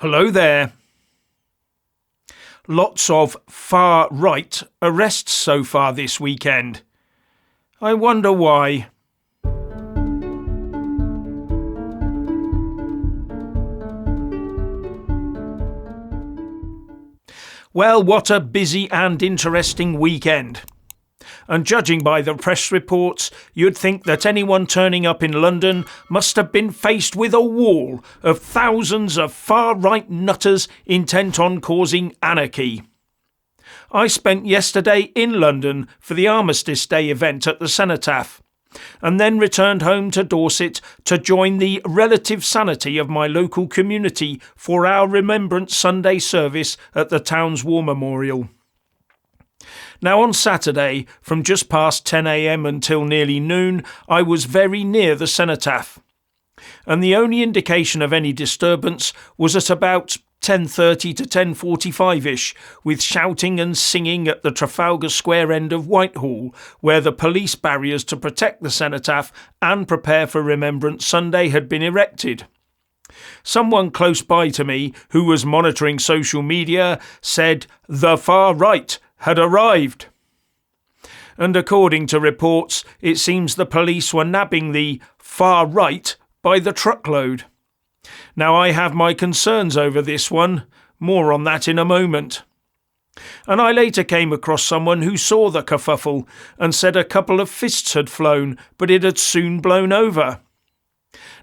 Hello there. Lots of far-right arrests so far this weekend. I wonder why. Well, what a busy and interesting weekend. And judging by the press reports, you'd think that anyone turning up in London must have been faced with a wall of thousands of far-right nutters intent on causing anarchy. I spent yesterday in London for the Armistice Day event at the Cenotaph, and then returned home to Dorset to join the relative sanity of my local community for our Remembrance Sunday service at the town's War Memorial. Now on Saturday, from just past 10 a.m. until nearly noon, I was very near the Cenotaph, and the only indication of any disturbance was at about 10:30 to 10:45ish, with shouting and singing at the Trafalgar Square end of Whitehall, where the police barriers to protect the Cenotaph and prepare for Remembrance Sunday had been erected. Someone close by to me, who was monitoring social media, said the far right had arrived. And according to reports, it seems the police were nabbing the far right by the truckload. Now I have my concerns over this one, more on that in a moment. And I later came across someone who saw the kerfuffle and said a couple of fists had flown, but it had soon blown over.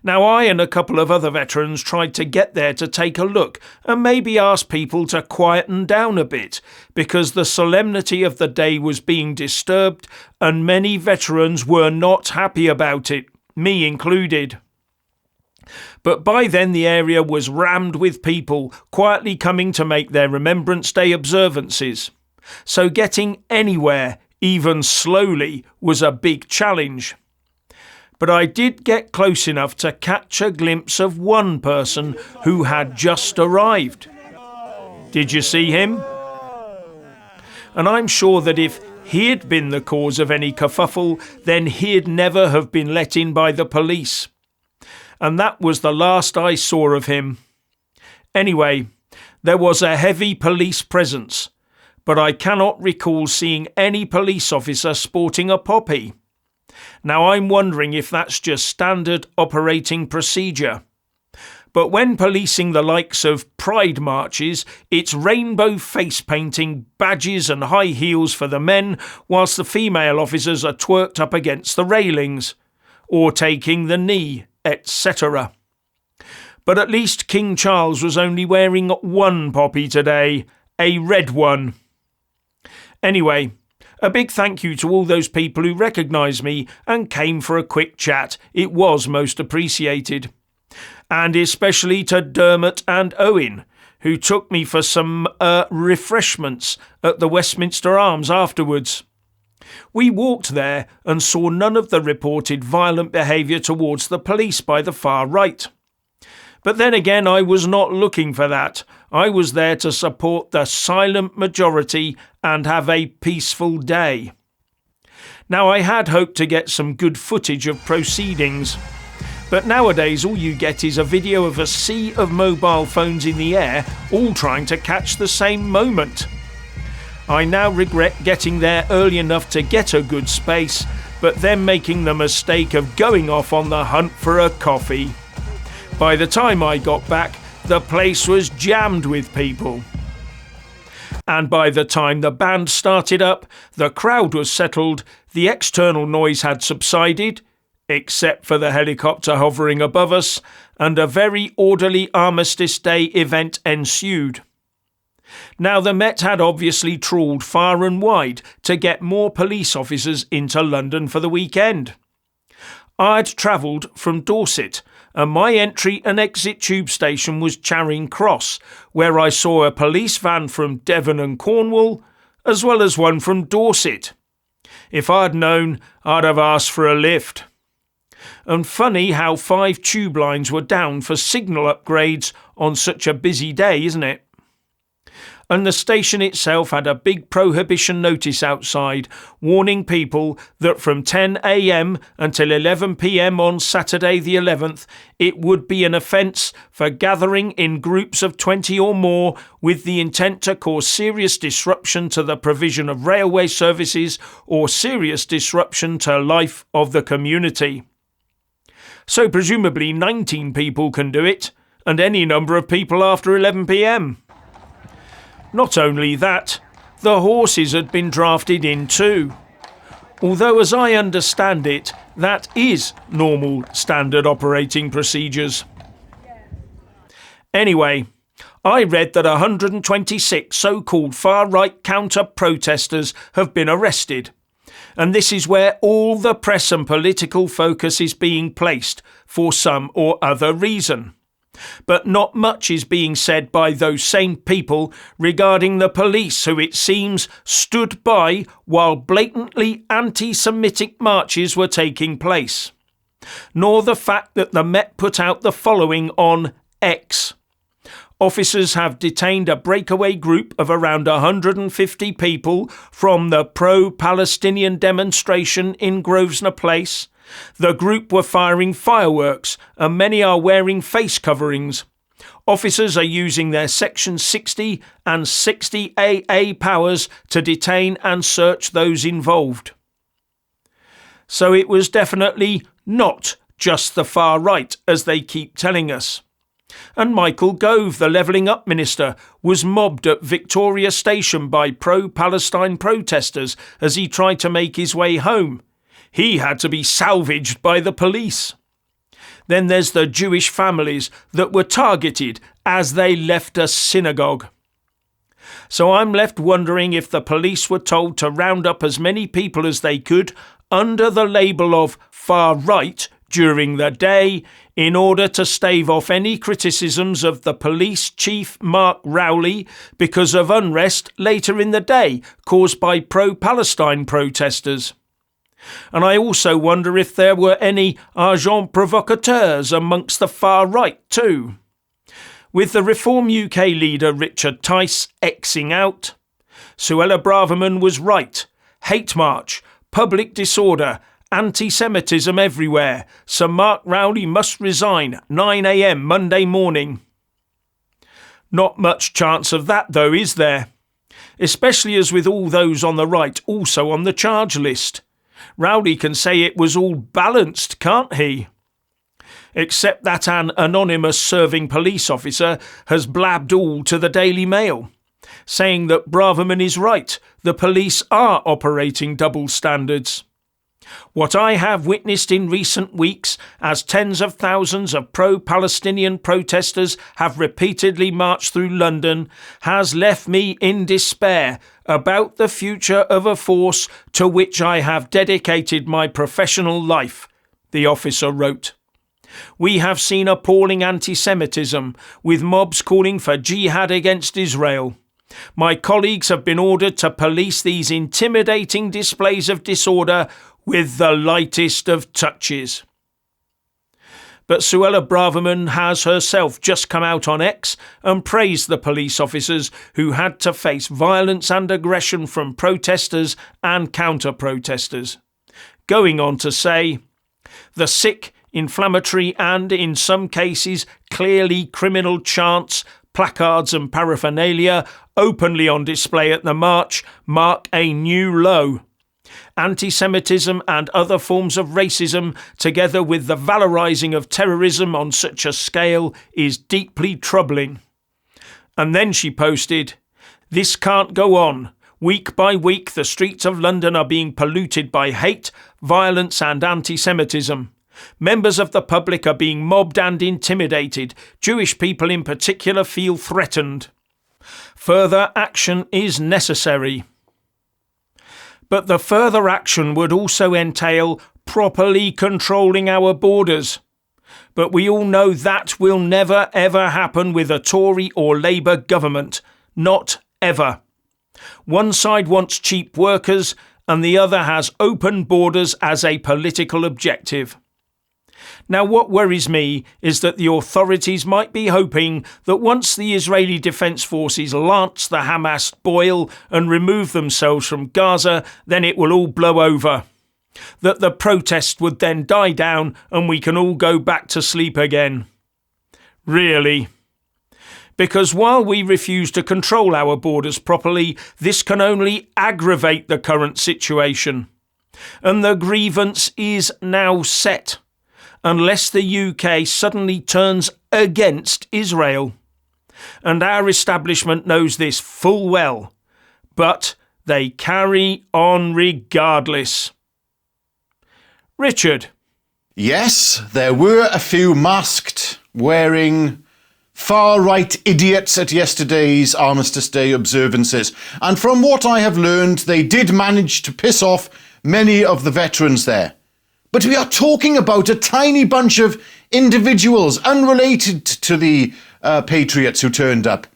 Now I and a couple of other veterans tried to get there to take a look and maybe ask people to quieten down a bit, because the solemnity of the day was being disturbed and many veterans were not happy about it, me included. But by then the area was rammed with people quietly coming to make their Remembrance Day observances. So getting anywhere, even slowly, was a big challenge. But I did get close enough to catch a glimpse of one person who had just arrived. Did you see him? And I'm sure that if he'd been the cause of any kerfuffle, then he'd never have been let in by the police. And that was the last I saw of him. Anyway, there was a heavy police presence, but I cannot recall seeing any police officer sporting a poppy. Now I'm wondering if that's just standard operating procedure. But when policing the likes of pride marches, it's rainbow face painting, badges and high heels for the men, whilst the female officers are twerked up against the railings, or taking the knee, etc. But at least King Charles was only wearing one poppy today, a red one. Anyway, a big thank you to all those people who recognised me and came for a quick chat. It was most appreciated. And especially to Dermot and Owen, who took me for some refreshments at the Westminster Arms afterwards. We walked there and saw none of the reported violent behaviour towards the police by the far right. But then again, I was not looking for that. I was there to support the silent majority and have a peaceful day. Now, I had hoped to get some good footage of proceedings, but nowadays all you get is a video of a sea of mobile phones in the air, all trying to catch the same moment. I now regret getting there early enough to get a good space, but then making the mistake of going off on the hunt for a coffee. By the time I got back, the place was jammed with people. And by the time the band started up, the crowd was settled, the external noise had subsided, except for the helicopter hovering above us, and a very orderly Armistice Day event ensued. Now, the Met had obviously trawled far and wide to get more police officers into London for the weekend. I'd travelled from Dorset, and my entry and exit tube station was Charing Cross, where I saw a police van from Devon and Cornwall, as well as one from Dorset. If I'd known, I'd have asked for a lift. And funny how 5 tube lines were down for signal upgrades on such a busy day, isn't it? And the station itself had a big prohibition notice outside, warning people that from 10 a.m. until 11 p.m. on Saturday the 11th, it would be an offence for gathering in groups of 20 or more with the intent to cause serious disruption to the provision of railway services or serious disruption to life of the community. So presumably 19 people can do it, and any number of people after 11 p.m. Not only that, the horses had been drafted in too. Although as I understand it, that is normal standard operating procedures. Anyway, I read that 126 so-called far-right counter-protesters have been arrested. And this is where all the press and political focus is being placed for some or other reason. But not much is being said by those same people regarding the police who, it seems, stood by while blatantly anti-Semitic marches were taking place. Nor the fact that the Met put out the following on X. Officers have detained a breakaway group of around 150 people from the pro-Palestinian demonstration in Grosvenor Place. The group were firing fireworks and many are wearing face coverings. Officers are using their Section 60 and 60AA powers to detain and search those involved. So it was definitely not just the far right, as they keep telling us. And Michael Gove, the Levelling Up Minister, was mobbed at Victoria Station by pro-Palestine protesters as he tried to make his way home. He had to be salvaged by the police. Then there's the Jewish families that were targeted as they left a synagogue. So I'm left wondering if the police were told to round up as many people as they could under the label of far right during the day in order to stave off any criticisms of the police chief Mark Rowley because of unrest later in the day caused by pro-Palestine protesters. And I also wonder if there were any agents provocateurs amongst the far right too. With the Reform UK leader Richard Tice Xing out, Suella Braverman was right. Hate march, public disorder, anti-Semitism everywhere. Sir Mark Rowley must resign 9 a.m. Monday morning. Not much chance of that though, is there? Especially as with all those on the right also on the charge list. Rowley can say it was all balanced, can't he? Except that an anonymous serving police officer has blabbed all to the Daily Mail, saying that Braverman is right, the police are operating double standards. What I have witnessed in recent weeks as tens of thousands of pro-Palestinian protesters have repeatedly marched through London has left me in despair about the future of a force to which I have dedicated my professional life, the officer wrote. We have seen appalling anti-Semitism, with mobs calling for jihad against Israel. My colleagues have been ordered to police these intimidating displays of disorder with the lightest of touches. But Suella Braverman has herself just come out on X and praised the police officers who had to face violence and aggression from protesters and counter-protesters, going on to say, the sick, inflammatory and, in some cases, clearly criminal chants, placards and paraphernalia openly on display at the march mark a new low. Anti-Semitism and other forms of racism, together with the valorising of terrorism on such a scale, is deeply troubling. And then she posted, "This can't go on. Week by week the streets of London are being polluted by hate, violence and anti-Semitism. Members of the public are being mobbed and intimidated. Jewish people in particular feel threatened. Further action is necessary." But the further action would also entail properly controlling our borders. But we all know that will never ever happen with a Tory or Labour government. Not ever. One side wants cheap workers and the other has open borders as a political objective. Now, what worries me is that the authorities might be hoping that once the Israeli Defence Forces lance the Hamas boil and remove themselves from Gaza, then it will all blow over. That the protest would then die down and we can all go back to sleep again. Really? Because while we refuse to control our borders properly, this can only aggravate the current situation. And the grievance is now set, unless the UK suddenly turns against Israel. And our establishment knows this full well, but they carry on regardless. Richard. Yes, there were a few masked, wearing far-right idiots at yesterday's Armistice Day observances. And from what I have learned, they did manage to piss off many of the veterans there. But we are talking about a tiny bunch of individuals unrelated to the Patriots who turned up.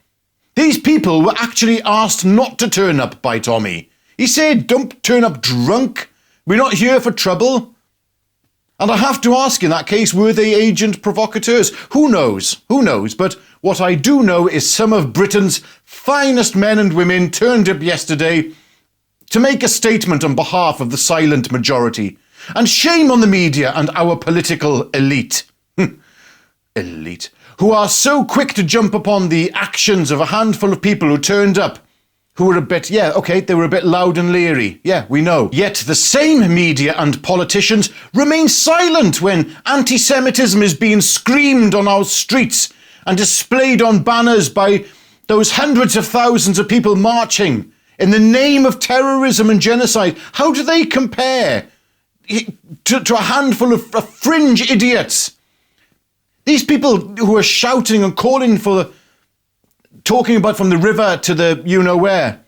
These people were actually asked not to turn up by Tommy. He said, "Don't turn up drunk. We're not here for trouble." And I have to ask, in that case, were they agent provocateurs? Who knows? Who knows? But what I do know is some of Britain's finest men and women turned up yesterday to make a statement on behalf of the silent majority. And shame on the media and our political elite. Elite. Who are so quick to jump upon the actions of a handful of people who turned up. Who were a bit, they were a bit loud and leery. Yeah, we know. Yet the same media and politicians remain silent when anti-Semitism is being screamed on our streets and displayed on banners by those hundreds of thousands of people marching in the name of terrorism and genocide. How do they compare to a handful of fringe idiots? These people who are shouting and calling for talking about from the river to the you-know-where,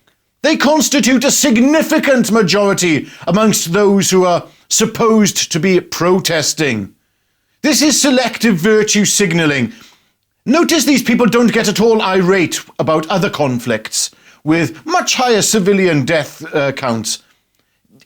they constitute a significant majority amongst those who are supposed to be protesting. This is selective virtue signalling. Notice these people don't get at all irate about other conflicts with much higher civilian death counts.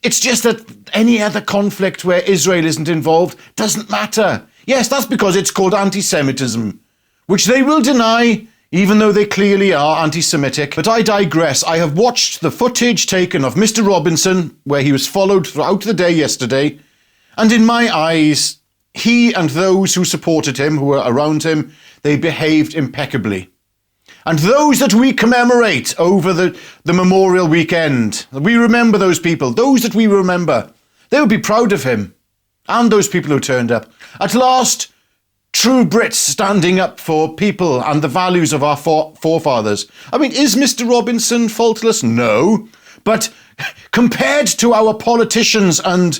It's just that any other conflict where Israel isn't involved doesn't matter. Yes, that's because it's called anti-Semitism, which they will deny, even though they clearly are anti-Semitic. But I digress. I have watched the footage taken of Mr. Robinson, where he was followed throughout the day yesterday, and in my eyes, he and those who supported him, who were around him, they behaved impeccably. And those that we commemorate over the Memorial Weekend, we remember those people, those that we remember, they would be proud of him, and those people who turned up. At last, true Brits standing up for people and the values of our forefathers. I mean, is Mr. Robinson faultless? No. But compared to our politicians and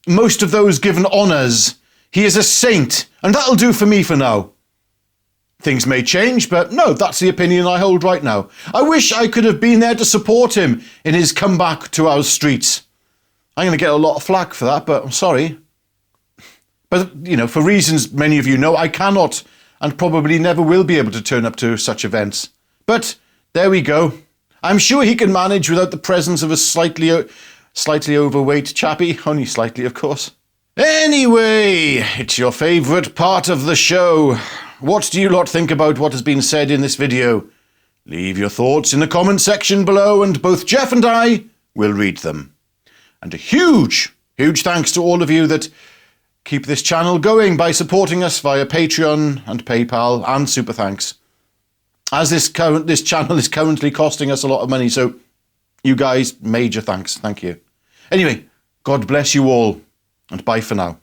most of those given honours, he is a saint. And that'll do for me for now. Things may change, but no, that's the opinion I hold right now. I wish I could have been there to support him in his comeback to our streets. I'm going to get a lot of flack for that, but I'm sorry. But, for reasons many of you know, I cannot and probably never will be able to turn up to such events. But there we go. I'm sure he can manage without the presence of a slightly overweight chappie. Only slightly, of course. Anyway, it's your favourite part of the show. What do you lot think about what has been said in this video? Leave your thoughts in the comment section below and both Jeff and I will read them. And a huge thanks to all of you that keep this channel going by supporting us via Patreon and PayPal and Super Thanks. As this channel is currently costing us a lot of money, so you guys, major thanks. Thank you. Anyway, God bless you all, and bye for now.